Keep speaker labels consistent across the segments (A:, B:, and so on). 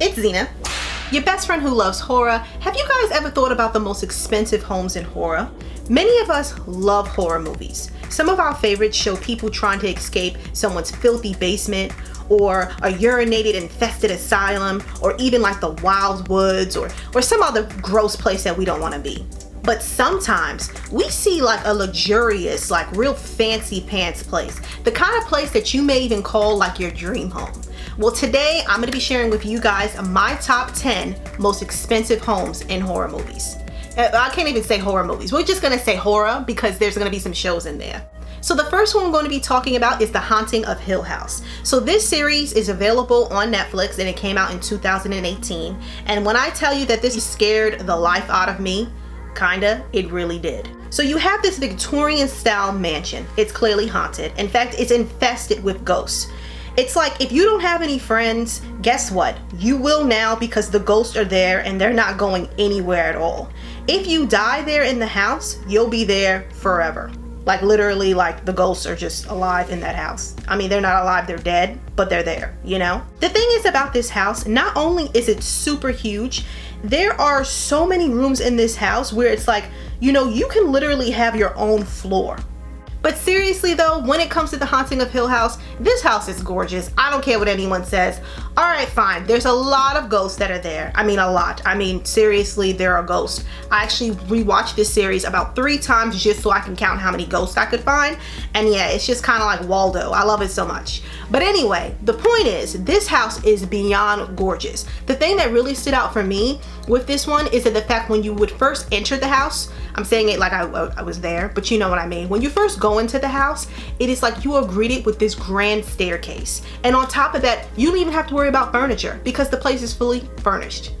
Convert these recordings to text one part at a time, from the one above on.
A: It's Zena, your best friend who loves horror. Have you guys ever thought about the most expensive homes in horror? Many of us love horror movies. Some of our favorites show people trying to escape someone's filthy basement, or a urinated infested asylum, or even like the wild woods, or some other gross place that we don't want to be. But sometimes we see like a luxurious, like real fancy pants place, the kind of place that you may even call like your dream home. Well, today I'm going to be sharing with you guys my top 10 most expensive homes in horror movies. I can't even say horror movies. We're just going to say horror because there's going to be some shows in there. So the first one I'm going to be talking about is The Haunting of Hill House. So this series is available on Netflix and it came out in 2018. And when I tell you that this scared the life out of me, kinda, it really did. So you have this Victorian style mansion. It's clearly haunted. In fact, it's infested with ghosts. It's like if you don't have any friends, guess what? You will now, because the ghosts are there and they're not going anywhere at all. If you die there in the house, you'll be there forever. Like literally, like the ghosts are just alive in that house. I mean, they're not alive, they're dead, but they're there, you know? The thing is about this house, not only is it super huge, there are so many rooms in this house where it's like, you know, you can literally have your own floor. But seriously though, when it comes to The Haunting of Hill House, this house is gorgeous. I don't care what anyone says. All right, fine. There's a lot of ghosts that are there. I mean, a lot. I mean, seriously, there are ghosts. I actually rewatched this series about 3 times just so I can count how many ghosts I could find. And yeah, it's just kind of like Waldo. I love it so much. But anyway, the point is, this house is beyond gorgeous. The thing that really stood out for me with this one is that the fact when you would first enter the house, I'm saying it like I was there, but you know what I mean. When you first go into the house, it is like you are greeted with this grand staircase. And on top of that, you don't even have to worry about furniture because the place is fully furnished.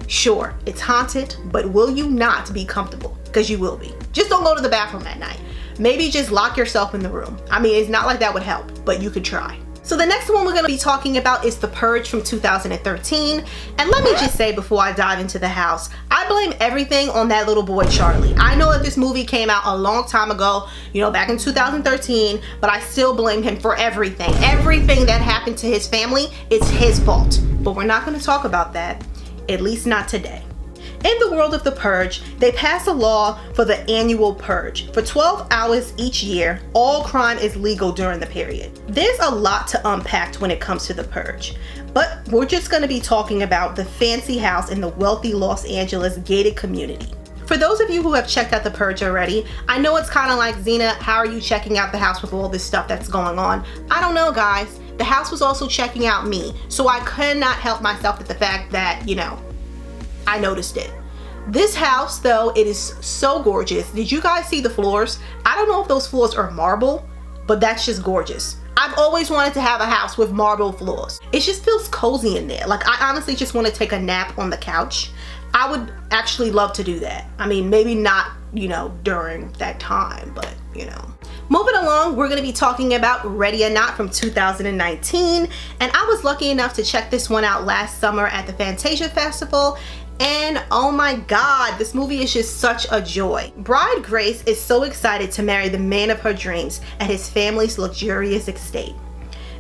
A: Sure, it's haunted, but will you not be comfortable? Because you will be. Just don't go to the bathroom at night. Maybe just lock yourself in the room. I mean, it's not like that would help, but you could try. So the next one we're going to be talking about is The Purge from 2013. And let me just say before I dive into the house, I blame everything on that little boy Charlie. I know that this movie came out a long time ago, you know, back in 2013, but I still blame him for everything. Everything that happened to his family, it's his fault. But we're not going to talk about that, at least not today. In the world of The Purge, they pass a law for the annual purge. For 12 hours each year, all crime is legal during the period. There's a lot to unpack when it comes to The Purge, but we're just going to be talking about the fancy house in the wealthy Los Angeles gated community. For those of you who have checked out The Purge already, I know it's kind of like, Zena, how are you checking out the house with all this stuff that's going on? I don't know, guys. The house was also checking out me, so I could not help myself with the fact that, you know, I noticed it. This house though, it is so gorgeous. Did you guys see the floors? I don't know if those floors are marble, but that's just gorgeous. I've always wanted to have a house with marble floors. It just feels cozy in there. Like I honestly just want to take a nap on the couch. I would actually love to do that. I mean, maybe not, you know, during that time, but you know. Moving along, we're going to be talking about Ready or Not from 2019. And I was lucky enough to check this one out last summer at the Fantasia Festival. And oh my God, this movie is just such a joy. Bride Grace is so excited to marry the man of her dreams at his family's luxurious estate.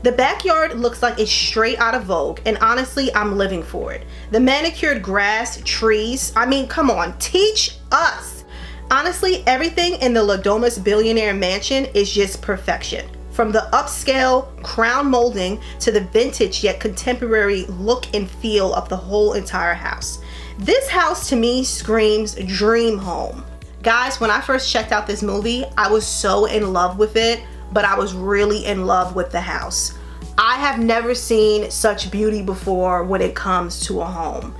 A: The backyard looks like it's straight out of Vogue, and honestly, I'm living for it. The manicured grass, trees, I mean, come on, teach us. Honestly, everything in the Ladomas billionaire mansion is just perfection. From the upscale crown molding to the vintage yet contemporary look and feel of the whole entire house. This house to me screams dream home. Guys, when I first checked out this movie, I was so in love with it, but I was really in love with the house. I have never seen such beauty before when it comes to a home.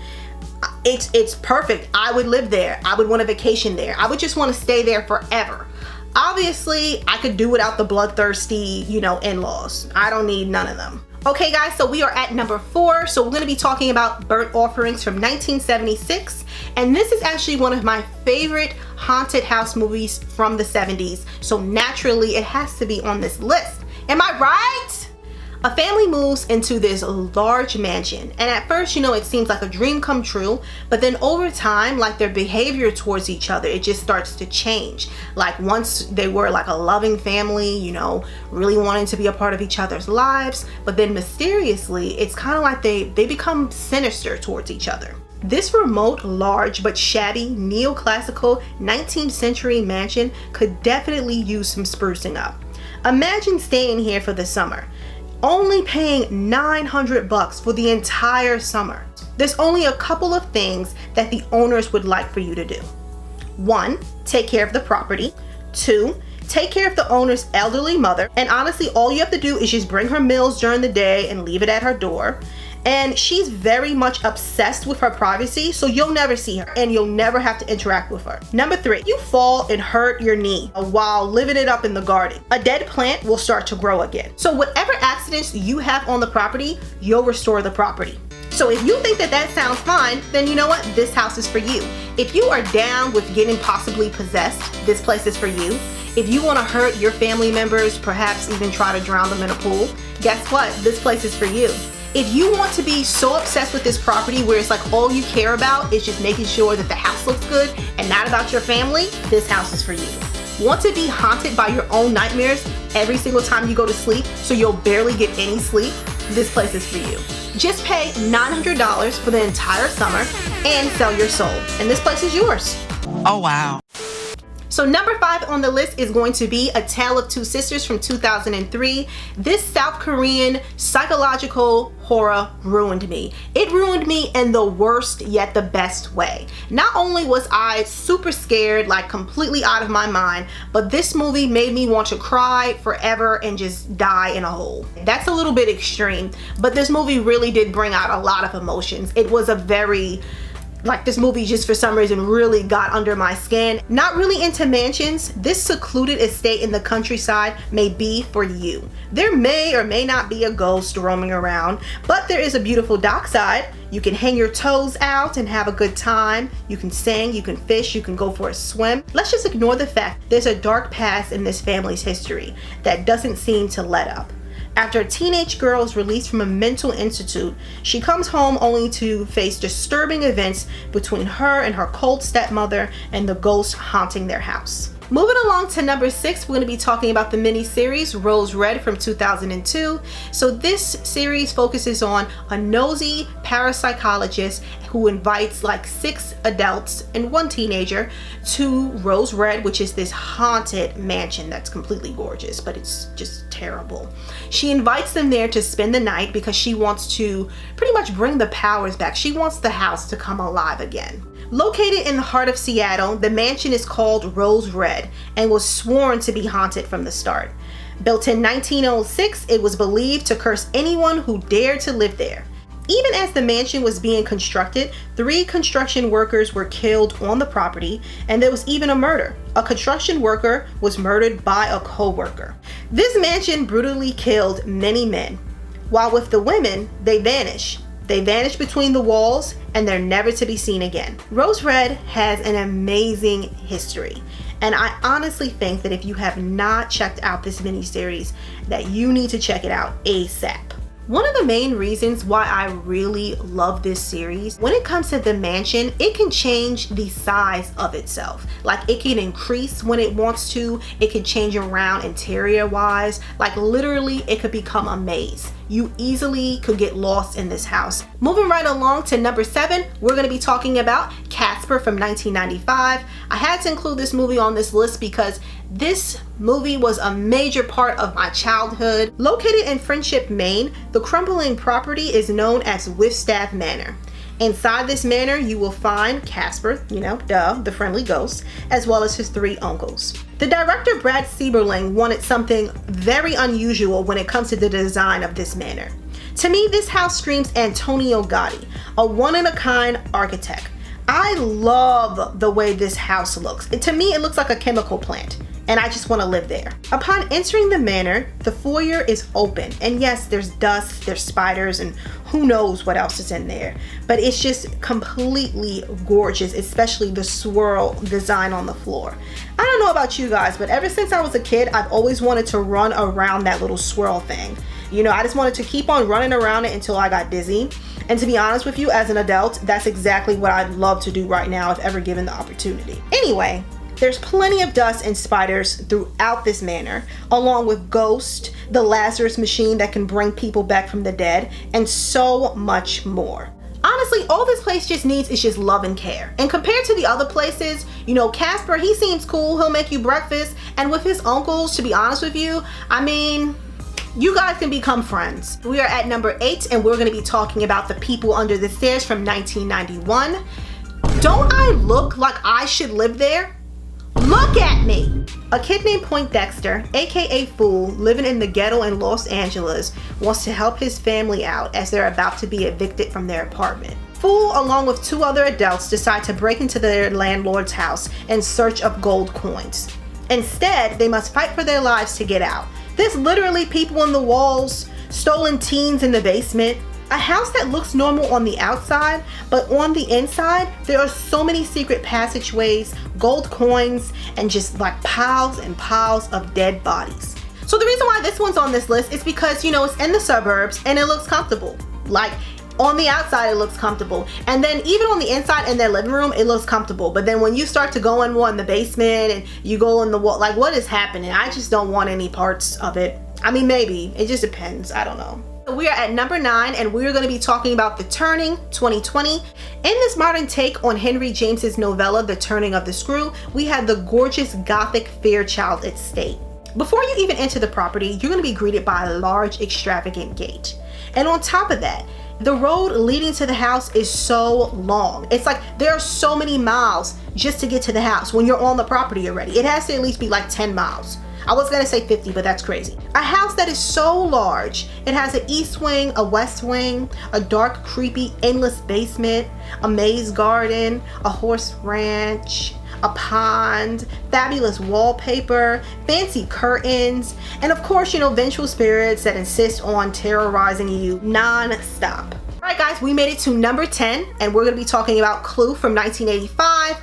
A: It's perfect. I would live there. I would want a vacation there. I would just want to stay there forever. Obviously, I could do without the bloodthirsty, you know, in-laws. I don't need none of them. Okay guys, so we are at number 4. So we're going to be talking about Burnt Offerings from 1976. And this is actually one of my favorite haunted house movies from the 70s. So naturally, it has to be on this list. Am I right? A family moves into this large mansion, and at first, it seems like a dream come true, but then over time, like their behavior towards each other, it just starts to change. Like once they were like a loving family, really wanting to be a part of each other's lives, but then mysteriously, it's kind of like they become sinister towards each other. This remote, large, but shabby, neoclassical 19th century mansion could definitely use some sprucing up. Imagine staying here for the summer, only paying $900 for the entire summer. There's only a couple of things that the owners would like for you to do. 1, take care of the property. 2, take care of the owner's elderly mother. And honestly, all you have to do is just bring her meals during the day and leave it at her door. And she's very much obsessed with her privacy, so you'll never see her and you'll never have to interact with her. Number 3, you fall and hurt your knee while living it up in the garden. A dead plant will start to grow again. So whatever accidents you have on the property, you'll restore the property. So if you think that sounds fine, then you know what? This house is for you. If you are down with getting possibly possessed, this place is for you. If you want to hurt your family members, perhaps even try to drown them in a pool, guess what? This place is for you. If you want to be so obsessed with this property where it's like all you care about is just making sure that the house looks good and not about your family, this house is for you. Want to be haunted by your own nightmares every single time you go to sleep so you'll barely get any sleep? This place is for you. Just pay $900 for the entire summer and sell your soul, and this place is yours.
B: Oh, wow.
A: So number 5 on the list is going to be A Tale of Two Sisters from 2003. This South Korean psychological horror ruined me. It ruined me in the worst yet the best way. Not only was I super scared, like completely out of my mind, but this movie made me want to cry forever and just die in a hole. That's a little bit extreme, but this movie really did bring out a lot of emotions. It was a very this movie just for some reason really got under my skin. Not really into mansions, this secluded estate in the countryside may be for you. There may or may not be a ghost roaming around, but there is a beautiful dockside. You can hang your toes out and have a good time. You can sing, you can fish, you can go for a swim. Let's just ignore the fact there's a dark past in this family's history that doesn't seem to let up. After a teenage girl is released from a mental institute, she comes home only to face disturbing events between her and her cold stepmother and the ghost haunting their house. Moving along to number 6, we're going to be talking about the mini-series Rose Red from 2002. So this series focuses on a nosy parapsychologist who invites like 6 adults and 1 teenager to Rose Red, which is this haunted mansion that's completely gorgeous, but it's just terrible. She invites them there to spend the night because she wants to pretty much bring the powers back. She wants the house to come alive again. Located in the heart of Seattle, the mansion is called Rose Red and was sworn to be haunted from the start. Built in 1906, it was believed to curse anyone who dared to live there. Even as the mansion was being constructed, 3 construction workers were killed on the property, and there was even a murder. A construction worker was murdered by a co-worker. This mansion brutally killed many men, while with the women, they vanish. They vanish between the walls and they're never to be seen again. Rose Red has an amazing history, and I honestly think that if you have not checked out this miniseries, that you need to check it out ASAP. One of the main reasons why I really love this series, when it comes to the mansion, it can change the size of itself. Like it can increase when it wants to, it can change around interior wise, like literally it could become a maze. You easily could get lost in this house. Moving right along to number 7, we're going to be talking about Casper from 1995. I had to include this movie on this list because this movie was a major part of my childhood. Located in Friendship, Maine, the crumbling property is known as Whiffstaff Manor. Inside this manor, you will find Casper, the friendly ghost, as well as his 3 uncles. The director, Brad Seiberling, wanted something very unusual when it comes to the design of this manor. To me, this house screams Antonio Gotti, a one-in-a-kind architect. I love the way this house looks. To me, it looks like a chemical plant, and I just want to live there. Upon entering the manor, the foyer is open, and yes, there's dust, there's spiders, and who knows what else is in there, but it's just completely gorgeous, especially the swirl design on the floor. I don't know about you guys, but ever since I was a kid, I've always wanted to run around that little swirl thing. You know, I just wanted to keep on running around it until I got dizzy. And to be honest with you, as an adult, that's exactly what I'd love to do right now if ever given the opportunity. Anyway, there's plenty of dust and spiders throughout this manor, along with ghosts, the Lazarus machine that can bring people back from the dead, and so much more. Honestly, all this place just needs is just love and care. And compared to the other places, you know, Casper, he seems cool, he'll make you breakfast, and with his uncles, to be honest with you, I mean, you guys can become friends. We are at number 8, and we're gonna be talking about The People Under the Stairs from 1991. Don't I look like I should live there? Look at me! A kid named Poindexter, aka Fool, living in the ghetto in Los Angeles, wants to help his family out as they're about to be evicted from their apartment. Fool, along with 2 other adults, decide to break into their landlord's house in search of gold coins. Instead, they must fight for their lives to get out. There's literally people on the walls, stolen teens in the basement. A house that looks normal on the outside, but on the inside, there are so many secret passageways, gold coins, and just like piles and piles of dead bodies. So the reason why this one's on this list is because, you know, it's in the suburbs and it looks comfortable. Like, on the outside, it looks comfortable. And then even on the inside in their living room, it looks comfortable. But then when you start to go in more in the basement and you go in the wall, like, what is happening? I just don't want any parts of it. I mean, maybe. It just depends. I don't know. We are at number 9, and we're going to be talking about The Turning 2020. In this modern take on Henry James's novella, The Turning of the Screw, we have the gorgeous Gothic Fairchild Estate. Before you even enter the property, you're going to be greeted by a large, extravagant gate. And on top of that, the road leading to the house is so long. It's like there are so many miles just to get to the house when you're on the property already. It has to at least be like 10 miles. I was gonna say 50, but that's crazy. A house that is so large. It has an east wing, a west wing, a dark, creepy, endless basement, a maze garden, a horse ranch, a pond, fabulous wallpaper, fancy curtains, and of course, you know, vengeful spirits that insist on terrorizing you non-stop. All right, guys, we made it to number 10, and we're gonna be talking about Clue from 1985,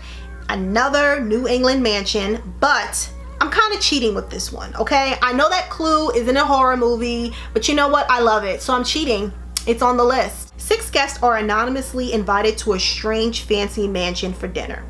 A: another New England mansion, but I'm kind of cheating with this one, okay? I know that Clue isn't a horror movie, but you know what? I love it, so I'm cheating. It's on the list. 6 guests are anonymously invited to a strange, fancy mansion for dinner.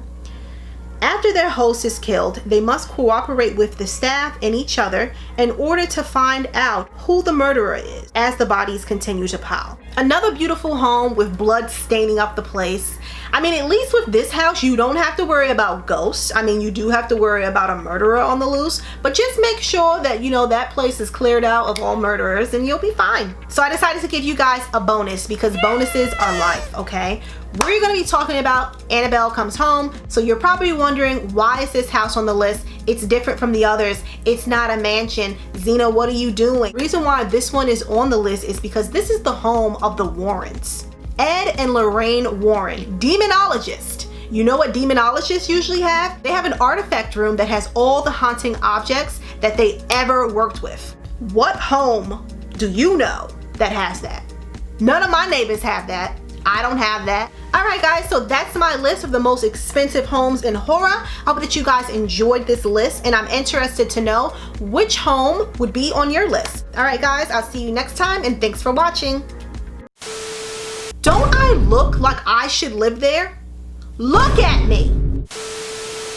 A: After their host is killed, they must cooperate with the staff and each other in order to find out who the murderer is as the bodies continue to pile. Another beautiful home with blood staining up the place. I mean, at least with this house, you don't have to worry about ghosts. I mean, you do have to worry about a murderer on the loose, but just make sure that, you know, that place is cleared out of all murderers and you'll be fine. So I decided to give you guys a bonus because bonuses are life, okay? We're gonna be talking about Annabelle Comes Home. So you're probably wondering, why is this house on the list? It's different from the others. It's not a mansion. Zena, what are you doing? The reason why this one is on the list is because this is the home of the Warrens. Ed and Lorraine Warren, demonologist. You know what demonologists usually have? They have an artifact room that has all the haunting objects that they ever worked with. What home do you know that has that? None of my neighbors have that. I don't have that. All right, guys, so that's my list of the most expensive homes in horror. I hope that you guys enjoyed this list, and I'm interested to know which home would be on your list. All right, guys, I'll see you next time, and thanks for watching. Don't I look like I should live there? Look at me!